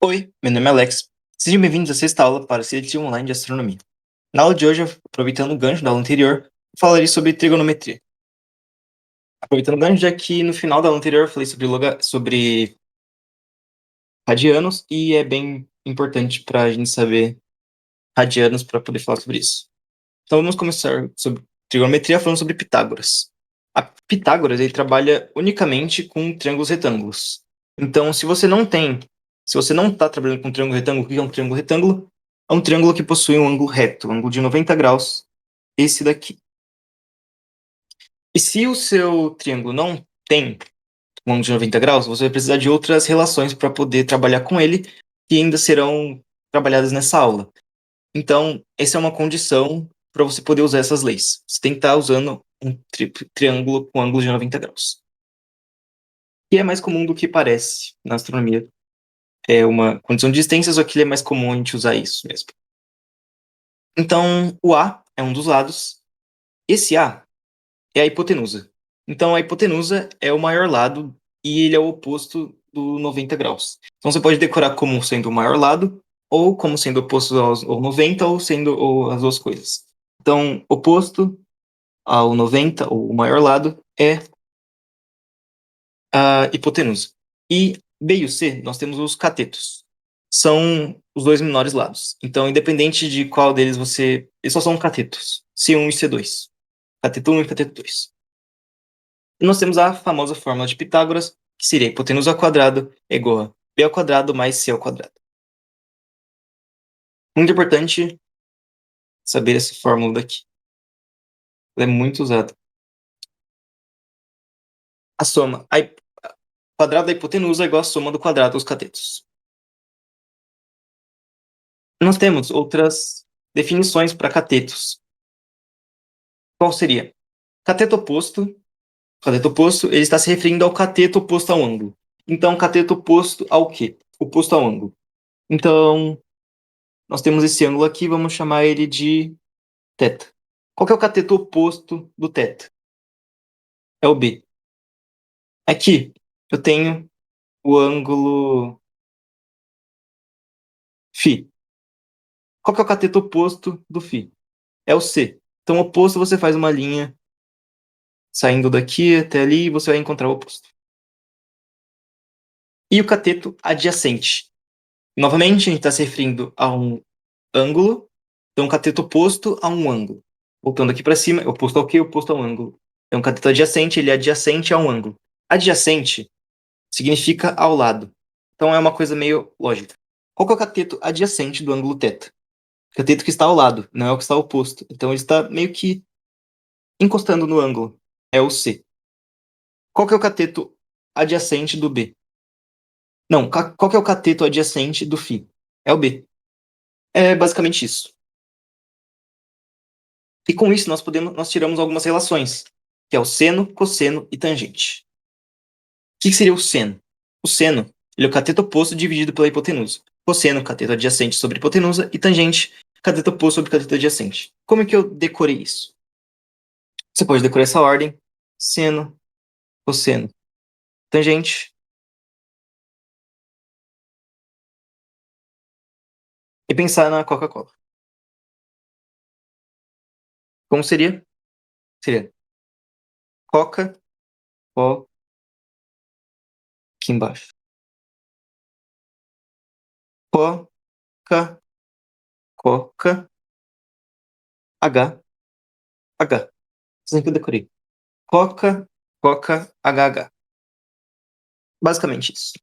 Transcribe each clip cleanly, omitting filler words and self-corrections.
Oi, meu nome é Alex. Sejam bem-vindos à sexta aula para a Seletivo Online de Astronomia. Na aula de hoje, aproveitando o gancho da aula anterior, falarei sobre trigonometria. Aproveitando o gancho, já que no final da aula anterior eu falei sobre radianos e é bem importante para a gente saber radianos para poder falar sobre isso. Então vamos começar sobre trigonometria falando sobre Pitágoras. A Pitágoras ele trabalha unicamente com triângulos retângulos. Então, se você não está trabalhando com triângulo retângulo, o que é um triângulo retângulo? É um triângulo que possui um ângulo reto, um ângulo de 90 graus, esse daqui. E se o seu triângulo não tem um ângulo de 90 graus, você vai precisar de outras relações para poder trabalhar com ele, que ainda serão trabalhadas nessa aula. Então, essa é uma condição para você poder usar essas leis. Você tem que estar usando um triângulo com ângulo de 90 graus. Que é mais comum do que parece na astronomia. É uma condição de distância, só que é mais comum a gente usar isso mesmo. Então, o A é um dos lados. Esse A é a hipotenusa. Então, a hipotenusa é o maior lado e ele é o oposto do 90 graus. Então, você pode decorar como sendo o maior lado, ou como sendo oposto ao 90, ou sendo as duas coisas. Então, oposto ao 90, ou o maior lado, é a hipotenusa. E B e o C, nós temos os catetos. São os dois menores lados. Então, independente de qual deles você... Eles só são catetos. C1 e C2. Cateto 1 e cateto 2. E nós temos a famosa fórmula de Pitágoras, que seria hipotenusa ao quadrado é igual a B ao quadrado mais C ao quadrado. Muito importante saber essa fórmula daqui. Ela é muito usada. A soma. O quadrado da hipotenusa é igual a soma do quadrado dos catetos. Nós temos outras definições para catetos. Qual seria? Cateto oposto. Cateto oposto, ele está se referindo ao cateto oposto ao ângulo. Então, cateto oposto ao quê? Oposto ao ângulo. Então, nós temos esse ângulo aqui, vamos chamar ele de θ. Qual que é o cateto oposto do θ? É o B. Aqui, eu tenho o ângulo φ. Qual que é o cateto oposto do φ? É o C. Então, oposto, você faz uma linha saindo daqui até ali e você vai encontrar o oposto. E o cateto adjacente. Novamente, a gente está se referindo a um ângulo, então cateto oposto a um ângulo. Voltando aqui para cima, oposto ao quê? Oposto ao ângulo. É um cateto adjacente, ele é adjacente a um ângulo. Adjacente significa ao lado. Então é uma coisa meio lógica. Qual que é o cateto adjacente do ângulo θ? O cateto que está ao lado, não é o que está oposto. Então ele está meio que encostando no ângulo. É o C. Qual que é o cateto adjacente do B? Não, qual que é o cateto adjacente do φ? É o B. É basicamente isso. E com isso nós tiramos algumas relações, que é o seno, cosseno e tangente. O que seria o seno? O seno, ele é o cateto oposto dividido pela hipotenusa. Cosseno, cateto adjacente sobre hipotenusa, e tangente, cateto oposto sobre cateto adjacente. Como é que eu decorei isso? Você pode decorar essa ordem: seno, cosseno, tangente, e pensar na Coca-Cola. Como seria? Seria Coca, O, aqui embaixo. Coca, Coca, H, H. Assim que eu decorei. Coca, Coca, HH. Basicamente isso.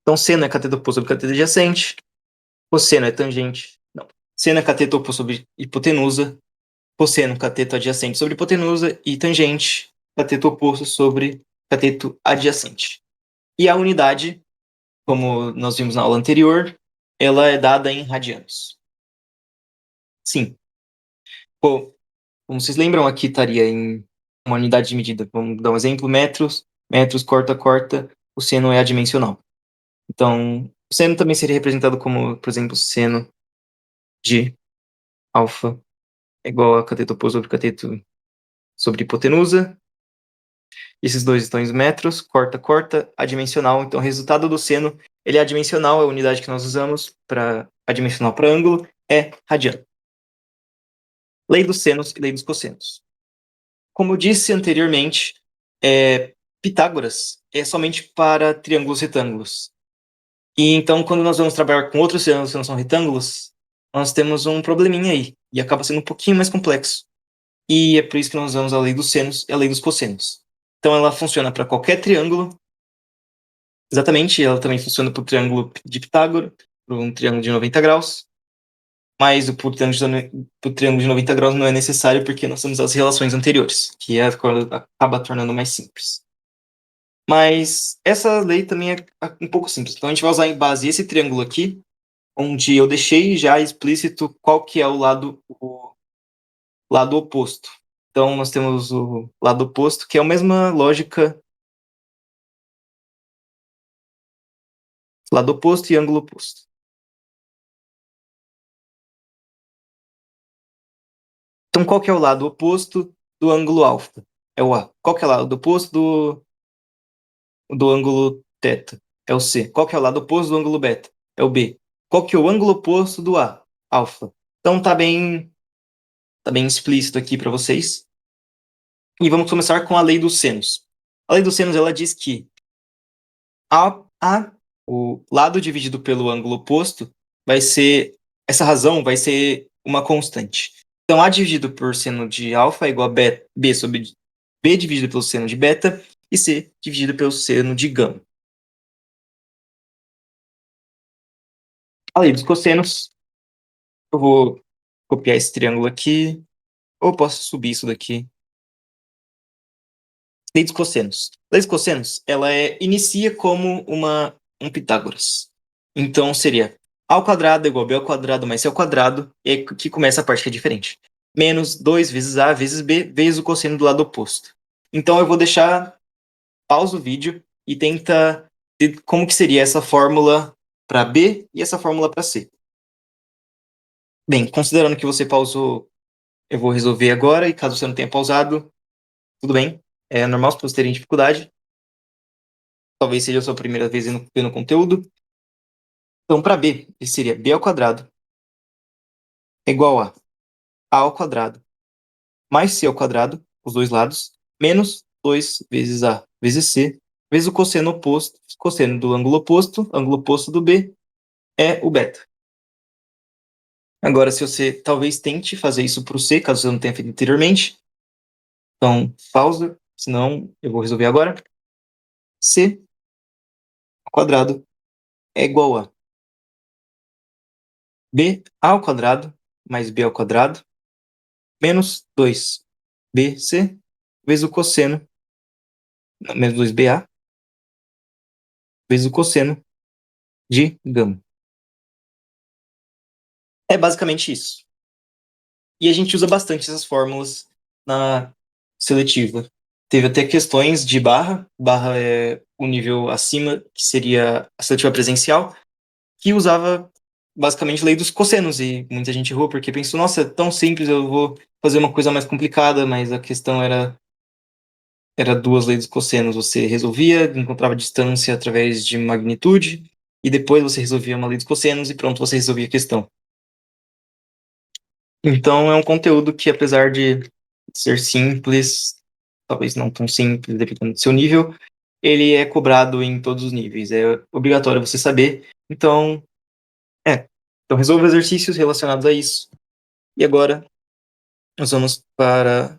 Então, seno é cateto oposto sobre cateto adjacente. Cosseno é tangente. Não. Seno é cateto oposto sobre hipotenusa. Cosseno, cateto adjacente sobre hipotenusa. E tangente, cateto oposto sobre cateto adjacente. E a unidade, como nós vimos na aula anterior, ela é dada em radianos. Sim. Pô, como vocês lembram, aqui estaria em uma unidade de medida. Vamos dar um exemplo: metros. Metros, corta, corta. O seno é adimensional. Então, o seno também seria representado como, por exemplo, seno de alfa é igual a cateto oposto sobre cateto sobre hipotenusa. Esses dois estão em metros, corta, corta, adimensional. Então, o resultado do seno Ele é adimensional, a unidade que nós usamos para adimensional para ângulo é radiano. Lei dos senos e lei dos cossenos. Como eu disse anteriormente, Pitágoras é somente para triângulos retângulos. E então, quando nós vamos trabalhar com outros triângulos que não são retângulos, nós temos um probleminha aí, e acaba sendo um pouquinho mais complexo. E é por isso que nós usamos a lei dos senos e a lei dos cossenos. Então, ela funciona para qualquer triângulo. Exatamente, ela também funciona para o triângulo de Pitágoras, para um triângulo de 90 graus. Mas o pro triângulo de 90 graus não é necessário porque nós temos as relações anteriores, que é quando acaba tornando mais simples. Mas essa lei também é um pouco simples. Então a gente vai usar em base esse triângulo aqui, onde eu deixei já explícito qual que é o lado oposto. Então nós temos o lado oposto, que é a mesma lógica, lado oposto e ângulo oposto. Então qual que é o lado oposto do ângulo alfa? É o A. Qual que é o lado oposto do ângulo θ? É o C. Qual que é o lado oposto do ângulo beta? É o B. Qual que é o ângulo oposto do A? Alfa. Então tá bem explícito aqui para vocês. E vamos começar com a lei dos senos. A lei dos senos ela diz que o lado dividido pelo ângulo oposto vai ser essa razão vai ser uma constante. Então A dividido por seno de alfa é igual a B sobre B dividido pelo seno de beta e C dividido pelo seno de gama. A lei dos cossenos, eu vou copiar esse triângulo aqui, ou posso subir isso daqui. Lei dos cossenos. Lei dos cossenos, ela inicia como um Pitágoras. Então seria A ao quadrado é igual a B ao quadrado mais C ao quadrado, e aí que começa a parte que é diferente. Menos 2 vezes A vezes B, vezes o cosseno do lado oposto. Então eu vou deixar, pausa o vídeo e tenta ver como que seria essa fórmula para B e essa fórmula para C. Bem, considerando que você pausou, eu vou resolver agora, e caso você não tenha pausado, tudo bem. É normal se você terem dificuldade. Talvez seja a sua primeira vez vendo conteúdo. Então, para B, ele seria B ao quadrado é igual a A ao quadrado mais C ao quadrado, os dois lados, menos 2 vezes A vezes C, vezes o cosseno oposto, cosseno do ângulo oposto do B é o beta. Agora, se você talvez tente fazer isso para o C, caso você não tenha feito anteriormente, então pausa, senão eu vou resolver agora. C ao quadrado é igual a B ao quadrado mais B ao quadrado menos 2BC vezes o cosseno, menos 2BA vezes o cosseno de gama. É basicamente isso. E a gente usa bastante essas fórmulas na seletiva. Teve até questões de barra. Barra é o nível acima, que seria a seletiva presencial, que usava basicamente lei dos cossenos. E muita gente errou porque pensou, nossa, é tão simples, eu vou fazer uma coisa mais complicada, mas a questão era duas leis dos cossenos. Você resolvia, encontrava distância através de magnitude, e depois você resolvia uma lei dos cossenos e pronto, você resolvia a questão. Então é um conteúdo que, apesar de ser simples, talvez não tão simples, dependendo do seu nível, ele é cobrado em todos os níveis. É obrigatório você saber. Então resolva exercícios relacionados a isso. E agora nós vamos para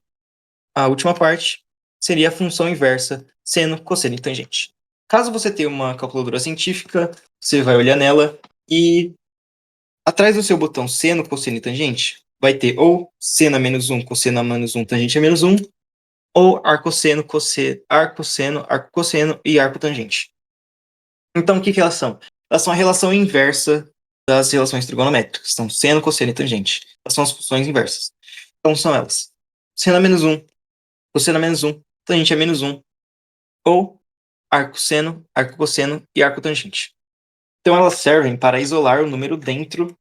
a última parte, seria a função inversa, seno, cosseno e tangente. Caso você tenha uma calculadora científica, você vai olhar nela e atrás do seu botão seno, cosseno e tangente, vai ter ou seno a menos 1, cosseno a menos 1, tangente a menos 1, ou arcosseno, arcosseno, arcocosseno e arcotangente. Então, o que elas são? Elas são a relação inversa das relações trigonométricas. São seno, cosseno e tangente. Elas são as funções inversas. Então, são elas. Seno a menos 1, cosseno a menos 1, tangente a menos 1, ou arcosseno, arcocosseno e arcotangente. Então, elas servem para isolar o número dentro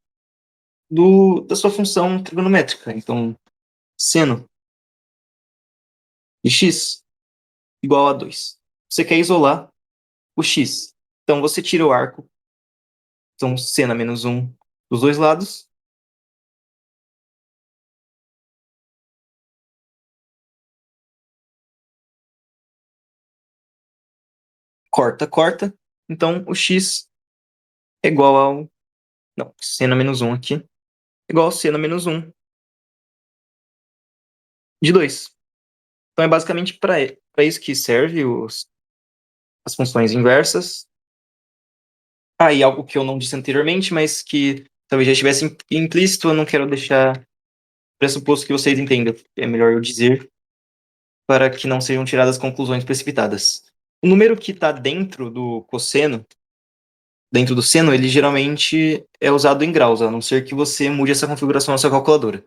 da sua função trigonométrica. Então, seno de x igual a 2. Você quer isolar o x. Então, você tira o arco Então, seno a menos 1 dos dois lados. Corta, corta. Então, o x é igual ao... Não, seno a menos 1 aqui. Igual ao seno a menos 1 de 2. Então, é basicamente para isso que serve as funções inversas. E algo que eu não disse anteriormente, mas que talvez já estivesse implícito, eu não quero deixar pressuposto que vocês entendam. É melhor eu dizer para que não sejam tiradas conclusões precipitadas. O número que está dentro do cosseno, dentro do seno, ele geralmente é usado em graus, a não ser que você mude essa configuração na sua calculadora.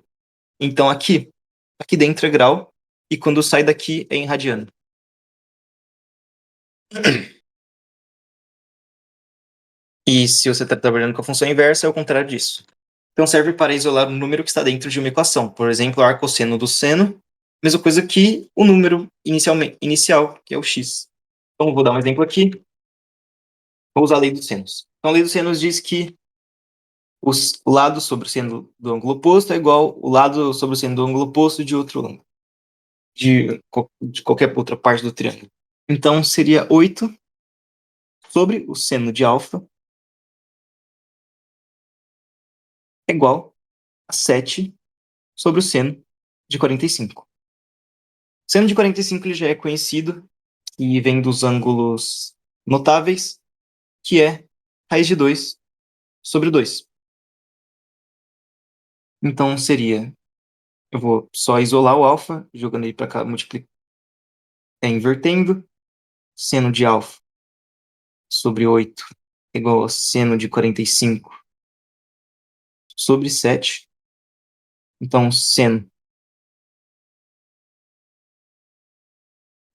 Então aqui dentro é grau, e quando sai daqui é em radiano. E se você está trabalhando com a função inversa, é o contrário disso. Então serve para isolar o número que está dentro de uma equação. Por exemplo, o arcosseno do seno, mesma coisa que o número inicial, que é o x. Então vou dar um exemplo aqui. Vou usar a lei dos senos. Então a lei dos senos diz que o lado sobre o seno do ângulo oposto é igual o lado sobre o seno do ângulo oposto de outro ângulo. De qualquer outra parte do triângulo. Então seria 8 sobre o seno de alfa é igual a 7 sobre o seno de 45. O seno de 45 ele já é conhecido e vem dos ângulos notáveis, que é raiz de 2 sobre 2. Então seria, eu vou só isolar o alfa, jogando ele para cá, invertendo, seno de alfa sobre 8 é igual a seno de 45 sobre 7. Então, seno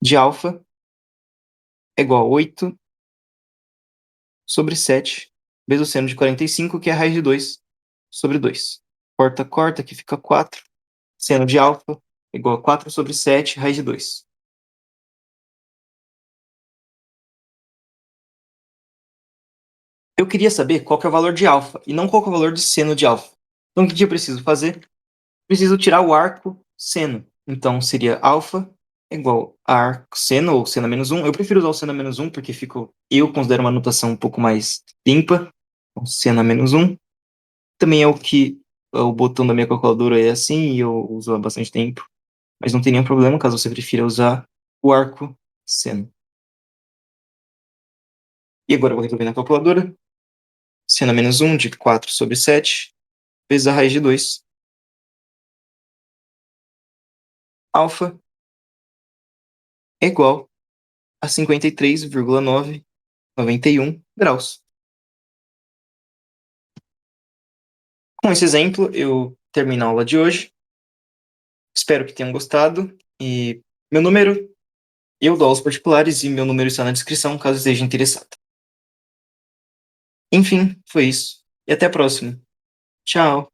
de alfa é igual a 8 sobre 7 vezes o seno de 45, que é a raiz de 2 sobre 2. Corta, corta, que fica 4. Seno de alfa é igual a 4 sobre 7, raiz de 2. Eu queria saber qual que é o valor de alfa e não qual que é o valor de seno de alfa. Então, o que eu preciso fazer? Preciso tirar o arco seno. Então, seria alfa igual a arco seno, ou seno a menos 1. Eu prefiro usar o seno a menos 1, porque eu considero uma notação um pouco mais limpa. Então, seno a menos 1. Também é o que o botão da minha calculadora é assim, e eu uso há bastante tempo. Mas não tem nenhum problema, caso você prefira usar o arco seno. E agora eu vou resolver na calculadora. Seno a menos 1 de 4 sobre 7, vezes a raiz de 2. Alfa é igual a 53,991 graus. Com esse exemplo, eu termino a aula de hoje. Espero que tenham gostado. E meu número, eu dou aulas particulares e meu número está na descrição, caso esteja interessado. Enfim, foi isso. E até a próxima. Tchau!